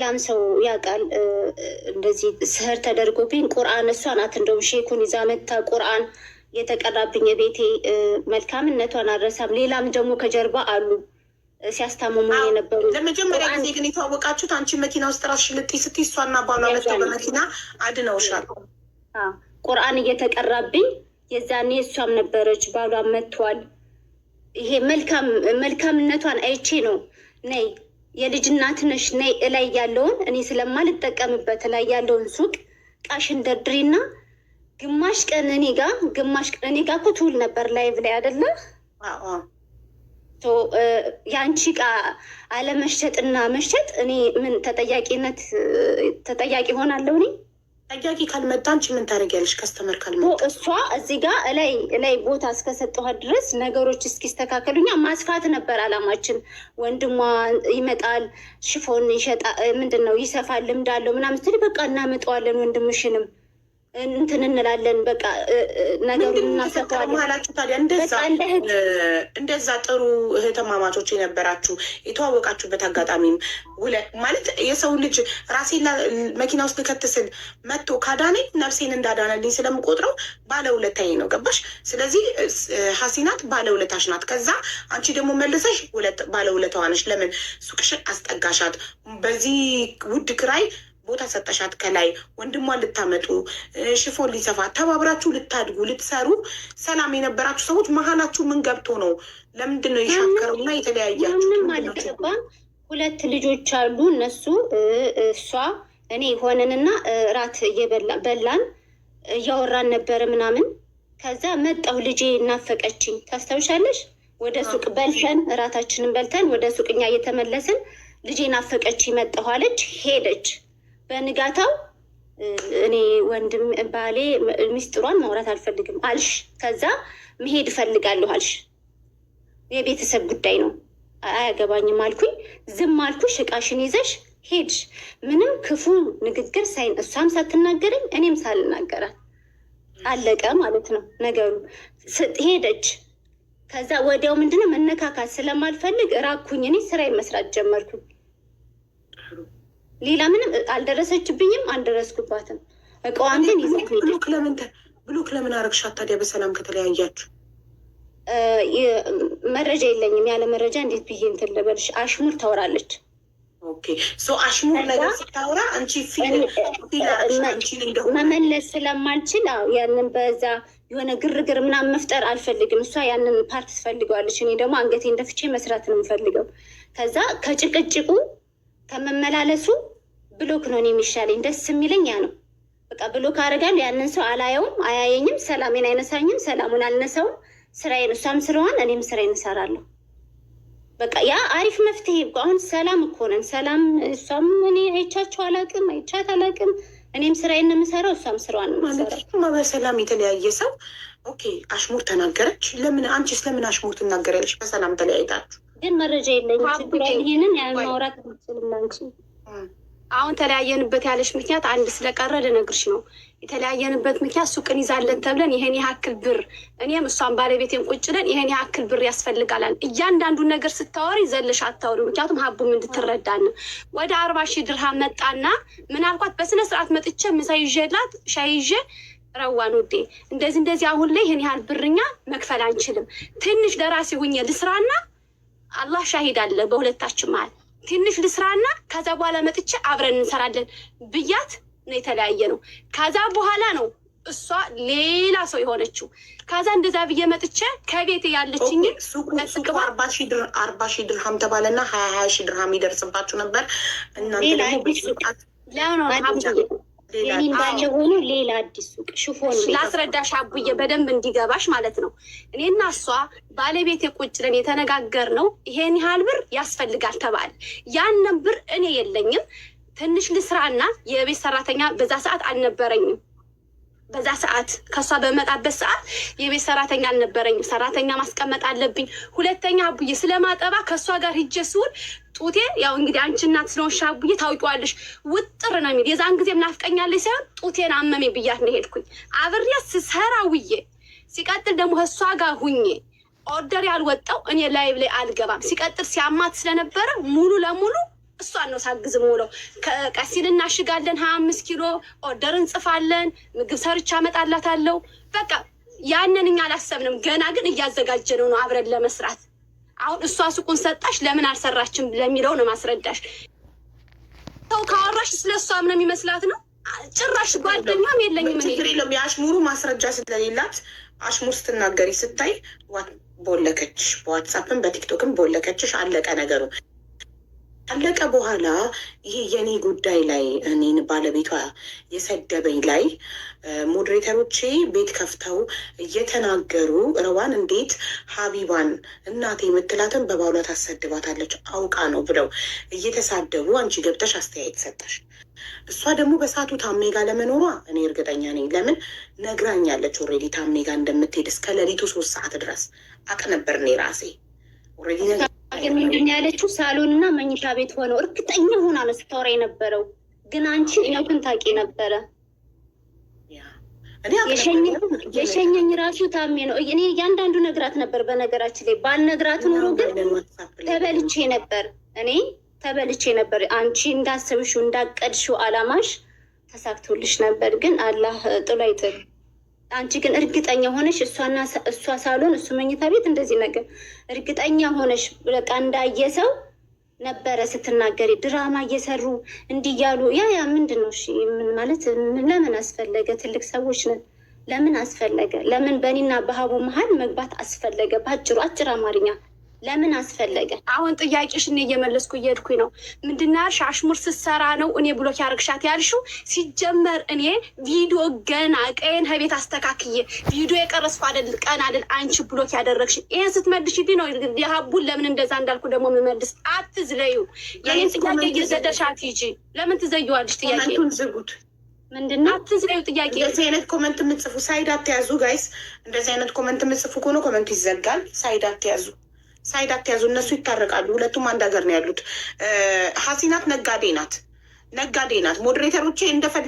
ላም ሰው ያውቃል። እንደዚህ ስህር ተደርጎብኝ ቁርአን እሷ ናት እንደውም ሼኩን ይዛ መታ ቁርአን የተቀራብኝ የቤቴ መልካምነቷን አልረሳም። ሌላም ደግሞ ከጀርባ አሉ ሲያስታምሙ የነበሩ። ለመጀመሪያ ጊዜ ግን የተዋወቃችሁት አንቺ መኪና ውስጥ ራስሽ ልጤ ስትይ እሷና ባሏ መጥተው በመኪና አድነውሻል። ቁርአን እየተቀራብኝ የዛኔ እሷም ነበረች ባሏም መጥቷል። ይሄ መልካምነቷን አይቼ ነው ነይ የልጅ እናት ነሽ ነይ እላይ ያለውን እኔ ስለማልጠቀምበት እላይ ያለውን ሱቅ ቃሽን ደርድሪና ግማሽ ቀን እኔ ጋ እኮ ትውል ነበር ላይቭ ላይ አይደለ? የአንቺ እቃ አለመሸጥና መሸጥ እኔ ምን ተጠያቂ ሆናለሁ? እኔ ጠያቂ ካልመጣ አንቺ ምን ታደርጊያለሽ? ከስተመር ካልመጣ እሷ እዚህ ጋር እላይ ቦታ እስከሰጠኋት ድረስ ነገሮች እስኪስተካከሉኛ ማስፋት ነበር አላማችን። ወንድሟ ይመጣል ሽፎን ይሸጣ ምንድን ነው ይሰፋል ልምድ አለው ምናምን ስትል በቃ እናመጣዋለን ወንድምሽንም እንትን እንላለን በቃ ነገሩን እናሰፋለን። መሀላችሁ ታዲያ እንደዛ ጥሩ እህትማማቾች የነበራችሁ የተዋወቃችሁበት አጋጣሚም ማለት የሰው ልጅ ራሴን መኪና ውስጥ ልከትስል መጥቶ ካዳነኝ ነፍሴን እንዳዳነልኝ ስለምቆጥረው ባለውለታዬ ነው። ገባሽ? ስለዚህ ሀሲናት ባለውለታሽ ናት። ከዛ አንቺ ደግሞ መልሰሽ ባለውለታዋ ነሽ። ለምን ሱቅሽን አስጠጋሻት፣ በዚህ ውድ ክራይ ቦታ ሰጠሻት፣ ከላይ ወንድሟን ልታመጡ ሽፎን ሊሰፋ ተባብራችሁ ልታድጉ ልትሰሩ ሰላም የነበራችሁ ሰዎች መሀላችሁ ምን ገብቶ ነው? ለምንድን ነው የሻከረውና የተለያያችሁ? ምንም አልገባም። 2 ልጆች አሉ እነሱ እሷ እኔ ሆነንና ራት በላን እያወራን ነበረ ምናምን። ከዛ መጣሁ ልጄ እናፈቀችኝ ታስታውሻለሽ? ወደ ሱቅ በልተን እራታችንን በልተን ወደ ሱቅ እኛ እየተመለስን ልጄ ናፈቀችኝ መጣሁ አለች ሄደች። በንጋታው እኔ ወንድም ባሌ ሚስጥሯን ማውራት አልፈልግም አልሽ። ከዛ መሄድ እፈልጋለሁ አልሽ። የቤተሰብ ጉዳይ ነው አያገባኝም አልኩኝ። ዝም አልኩሽ። እቃሽን ይዘሽ ሄድሽ። ምንም ክፉ ንግግር እሷም ሳትናገረኝ እኔም ሳልናገራት አለቀ ማለት ነው ነገሩ። ሄደች። ከዛ ወዲያው ምንድነው መነካካት ስለማልፈልግ ራኩኝ። እኔ ስራዬን መስራት ጀመርኩኝ። ሌላ ምንም አልደረሰችብኝም፣ አልደረስኩባትም። እቃዋን ግን ይዘ ብሎክ ለምን አረግሻት ታዲያ? በሰላም ከተለያያችሁ መረጃ የለኝም። ያለ መረጃ እንዴት ብዬ እንትን ልበልሽ? አሽሙር ታወራለች። ኦኬ አሽሙር ነገር ስታወራ አንቺ መመለስ ስለማልችል ያንን በዛ የሆነ ግርግር ምናምን መፍጠር አልፈልግም። እሷ ያንን ፓርት ትፈልገዋለች፣ እኔ ደግሞ አንገቴ እንደፍቼ መስራት ነው የምፈልገው። ከዛ ከጭቅጭቁ ከመመላለሱ ብሎክ ነው የሚሻለኝ። ደስ የሚለኝ ያ ነው። በቃ ብሎክ አደርጋለሁ። ያንን ሰው አላየውም፣ አያየኝም፣ ሰላሜን አይነሳኝም፣ ሰላሙን አልነሳውም። ስራዬን እሷም ስራዋን እኔም ስራዬን እሰራለሁ። በቃ ያ አሪፍ መፍትሄ። አሁን ሰላም እኮ ነን። ሰላም እሷም እኔ አይቻቸው አላውቅም፣ አይቻት አላውቅም። እኔም ስራዬን የምሰራው እሷም ስራዋን የምሰራው። በሰላም የተለያየ ሰው ኦኬ አሽሙር ተናገረች። ለምን አንቺስ ለምን አሽሙር ትናገሪያለሽ? በሰላም ተለያይታችሁ ግን መረጃ የለኝም። ችግር ይሄንን ማውራት አልችልም። አንቺ አሁን ተለያየንበት ያለሽ ምክንያት አንድ ስለቀረ ልነግርሽ ነው። የተለያየንበት ምክንያት ሱቅን ይዛለን ተብለን ይሄን ያክል ብር እኔም እሷን ባለቤቴን ቁጭለን ይሄን ያክል ብር ያስፈልጋላል። እያንዳንዱን ነገር ስታወሪ ዘለሽ አታወሪ። ምክንያቱም ሀቡም እንድትረዳን ወደ 40,000 ድርሃም መጣና ምን አልኳት? በስነ ስርዓት መጥቼ ምሳ ይዤላት ሻይ ይዤ ረዋን ውዴ እንደዚህ አሁን ላይ ይሄን ያህል ብርኛ መክፈል አንችልም። ትንሽ ለራሴ ሁኜ ልስራና አላህ ሻሂድ አለ በሁለታችን መሀል ትንሽ ልስራና ከዛ በኋላ መጥቼ አብረን እንሰራለን ብያት ነው የተለያየ ነው። ከዛ በኋላ ነው እሷ ሌላ ሰው የሆነችው። ከዛ እንደዛ ብዬ መጥቼ ከቤት ያለችኝ ሱቁ 40,000 ድርሃም ተባለና 20,000 ድርሃም ይደርስባችሁ ነበር። የኔ እንዳለ ሆኖ ሌላ አዲስ ሱቅ ሽፎን ላስረዳሽ አቡዬ በደንብ እንዲገባሽ ማለት ነው። እኔና እሷ ባለቤት ቁጭለን የተነጋገርነው ይሄን ያህል ብር ያስፈልጋል ተባለ። ያንን ብር እኔ የለኝም ትንሽ ልስራና የቤት ሰራተኛ በዛ ሰዓት አልነበረኝም። በዛ ሰዓት ከሷ በመጣበት ሰዓት የቤት ሰራተኛ አልነበረኝም። ሰራተኛ ማስቀመጥ አለብኝ። ሁለተኛ አቡዬ ስለማጠባ ከሷ ጋር ሂጄ ስውል ጡቴ ያው እንግዲህ አንቺ እናት ስለሆንሽ አቡዬ ታውቂዋለሽ ውጥር ነው የሚል። የዛን ጊዜ ምናፍቀኛለች ሳይሆን ጡቴን አመሜ ብያት ነው ሄድኩኝ። አብሬያት ስሰራ ውዬ ሲቀጥል ደግሞ እሷ ጋር ሁኜ ኦርደር ያልወጣው እኔ ላይቭ ላይ አልገባም። ሲቀጥል ሲያማት ስለነበረ ሙሉ ለሙሉ እሷን ነው ሳግዝም ውለው። ቀሲል እናሽጋለን፣ 25 ኪሎ ኦርደር እንጽፋለን፣ ምግብ ሰርቻ አመጣላታለሁ። በቃ ያንን እኛ አላሰብንም ገና፣ ግን እያዘጋጀነው ነው አብረን ለመስራት። አሁን እሷ ሱቁን ሰጣሽ ለምን አልሰራችም ለሚለው ነው ማስረዳሽ። ሰው ካወራሽ ስለ እሷ ምን የሚመስላት ነው? ጭራሽ ጓደኛም የለኝም። ችግር የለውም። የአሽሙሩ ማስረጃ ስለሌላት አሽሙር ስትናገሪ ስታይ ቦለከች፣ በዋትሳፕም በቲክቶክም ቦለከችሽ። አለቀ ነገሩ። አለቀ በኋላ ይሄ የኔ ጉዳይ ላይ እኔን ባለቤቷ የሰደበኝ ላይ ሞዴሬተሮቼ ቤት ከፍተው እየተናገሩ ረዋን እንዴት ሀቢባን እናቴ የምትላትን በባሏ ታሰድባታለች አውቃ ነው ብለው እየተሳደቡ አንቺ ገብተሽ አስተያየት ሰጠሽ። እሷ ደግሞ በሰዓቱ ታሜ ጋር ለመኖሯ እኔ እርግጠኛ ነኝ። ለምን ነግራኛለች። ኦልሬዲ ታሜ ጋር እንደምትሄድ እስከ ሌሊቱ 3 ሰዓት ድረስ አቅ ነበር እኔ ራሴ ኦልሬዲ ግን ምንድን ነው ያለችው? ሳሎንና መኝታ ቤት ሆነው እርግጠኛ ሆና ነው ስታወራ የነበረው። ግን አንቺ እውነቱን ታውቂ ነበረ። የሸኘኝ ራሱ ታሜ ነው። እኔ እያንዳንዱ ነግራት ነበር። በነገራችን ላይ ባልነግራት ኖሮ ግን ተበልቼ ነበር። እኔ ተበልቼ ነበር። አንቺ እንዳሰብሽው እንዳቀድሽው አላማሽ ተሳክቶልሽ ነበር። ግን አላህ ጥሎ አይጥል። አንቺ ግን እርግጠኛ ሆነሽ እሷ ሳሎን እሱ መኝታ ቤት እንደዚህ ነገር እርግጠኛ ሆነሽ በቃ እንዳየ ሰው ነበረ ስትናገሪ። ድራማ እየሰሩ እንዲህ እያሉ ያ ምንድን ነው? እሺ ምን ማለት ለምን አስፈለገ? ትልቅ ሰዎች ነን። ለምን አስፈለገ? ለምን በእኔና በሀቡ መሀል መግባት አስፈለገ? በአጭሩ አጭር አማርኛ ለምን አስፈለገ? አሁን ጥያቄሽን እየመለስኩ እየሄድኩኝ ነው። ምንድን ነው ያልሽ? አሽሙር ስትሰራ ነው እኔ ብሎክ ያደርግሻት ያልሽው። ሲጀመር እኔ ቪዲዮ ገና ቀይን ከቤት አስተካክዬ ቪዲዮ የቀረስኩ ቀን አይደል አንቺ ብሎክ ያደረግሽ። ይህን ስትመልሽልኝ ነው የሀቡን ለምን እንደዛ እንዳልኩ ደግሞ የምመልስ። አትዝለዩ። የኔን ጥያቄ እየዘደሻት ሂጂ። ለምን ትዘዩዋለሽ? ጥያቄ ዝጉት። ምንድነው? አትዝለዩ። ጥያቄ እንደዚህ አይነት ኮመንት የምጽፉ ሳይድ አትያዙ ጋይስ። እንደዚህ አይነት ኮመንት የምጽፉ ከሆነ ኮመንቱ ይዘጋል። ሳይድ አትያዙ። ሳይድ አትያዙ። እነሱ ይታረቃሉ። ሁለቱም አንድ ሀገር ነው ያሉት። ሀሲናት ነጋዴ ናት። ሞዴሬተሮቼ እንደፈለ